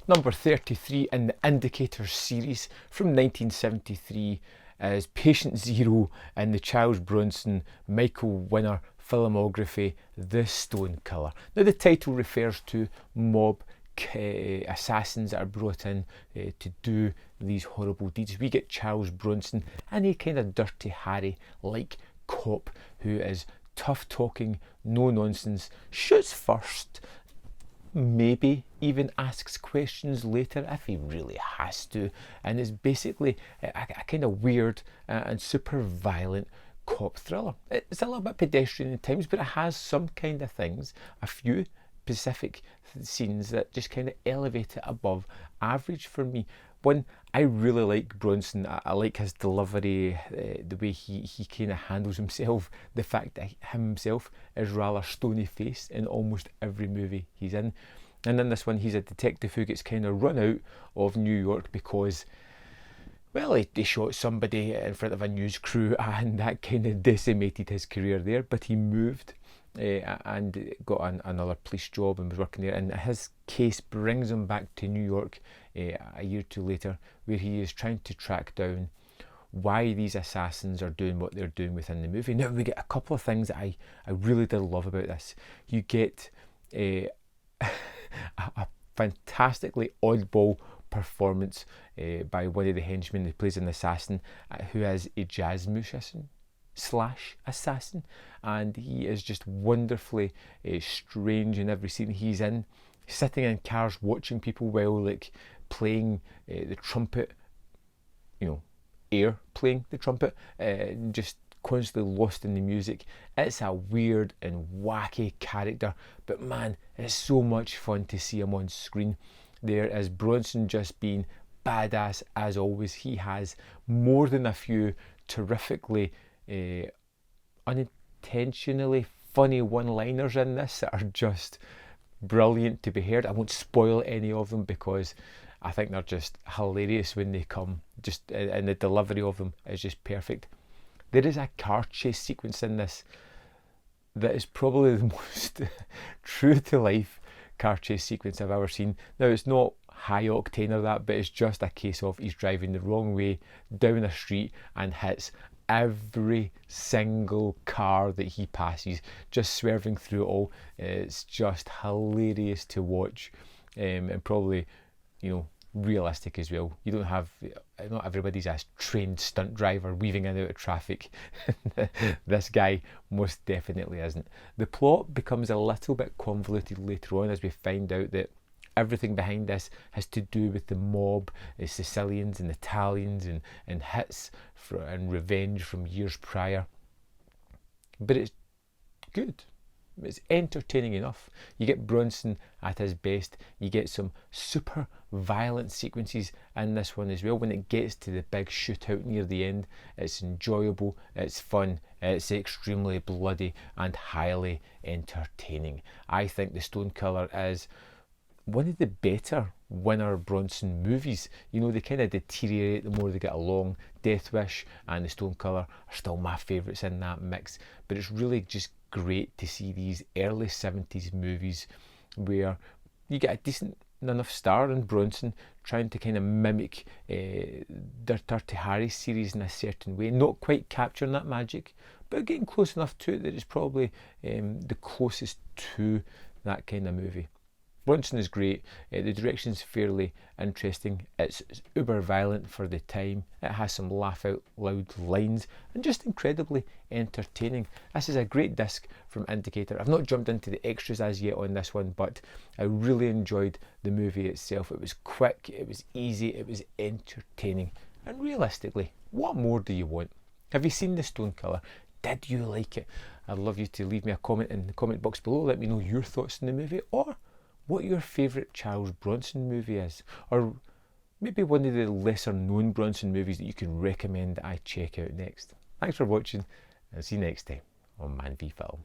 Number 33 in the Indicator series from 1973 is Patient Zero in the Charles Bronson Michael Winner filmography, The Stone Killer. Now the title refers to mob assassins that are brought in to do these horrible deeds. We get Charles Bronson and a kind of Dirty Harry like cop who is tough talking, no nonsense, shoots first, maybe even asks questions later if he really has to, and is basically a kind of weird and super violent cop thriller. It's a little bit pedestrian at times, but it has some kind of things, a few specific scenes that just kind of elevate it above average for me. One, I really like Bronson. I like his delivery, the way he kind of handles himself, the fact that himself is rather stony faced in almost every movie he's in. And in this one, he's a detective who gets kind of run out of New York because, well, he shot somebody in front of a news crew and that kind of decimated his career there. But he moved and got another police job and was working there. And his case brings him back to New York a year or two later, where he is trying to track down why these assassins are doing what they're doing within the movie. Now we get a couple of things that I really did love about this. You get a fantastically oddball performance by one of the henchmen who plays an assassin who is a jazz musician slash assassin, and he is just wonderfully strange in every scene he's in, sitting in cars watching people while like playing the trumpet, air playing the trumpet, just constantly lost in the music. It's a weird and wacky character, but man, it's so much fun to see him on screen. There is Bronson just being badass as always. He has more than a few terrifically unintentionally funny one-liners in this that are just brilliant to be heard. I won't spoil any of them because I think they're just hilarious when they come, just and the delivery of them is just perfect. There is a car chase sequence in this that is probably the most true to life car chase sequence I've ever seen. Now it's not high octane or that, but it's just a case of he's driving the wrong way down a street and hits every single car that he passes, just swerving through it all. It's just hilarious to watch, and probably realistic as well. You don't have, not everybody's a trained stunt driver weaving in and out of traffic. This guy most definitely isn't. The plot becomes a little bit convoluted later on as we find out that everything behind this has to do with the mob, the Sicilians and Italians and hits and revenge from years prior. But it's good. It's entertaining enough. You get Bronson at his best. You get some super violent sequences in this one as well. When it gets to the big shootout near the end, it's enjoyable, it's fun, it's extremely bloody and highly entertaining. I think The Stone Killer is one of the better Winner Bronson movies. They kind of deteriorate the more they get along. Death Wish and The Stone Killer are still my favourites in that mix, but it's really just great to see these early 70s movies where you get a decent enough star in Bronson trying to kind of mimic the Dirty Harry series in a certain way, not quite capturing that magic, but getting close enough to it that it's probably the closest to that kind of movie. Bronson is great, the direction's fairly interesting, it's uber violent for the time, it has some laugh out loud lines and just incredibly entertaining. This is a great disc from Indicator. I've not jumped into the extras as yet on this one, but I really enjoyed the movie itself. It was quick, it was easy, it was entertaining, and realistically, what more do you want? Have you seen The Stone Killer? Did you like it? I'd love you to leave me a comment in the comment box below, let me know your thoughts on the movie, or what your favourite Charles Bronson movie is, or maybe one of the lesser known Bronson movies that you can recommend that I check out next. Thanks for watching, and see you next time on Man v Film.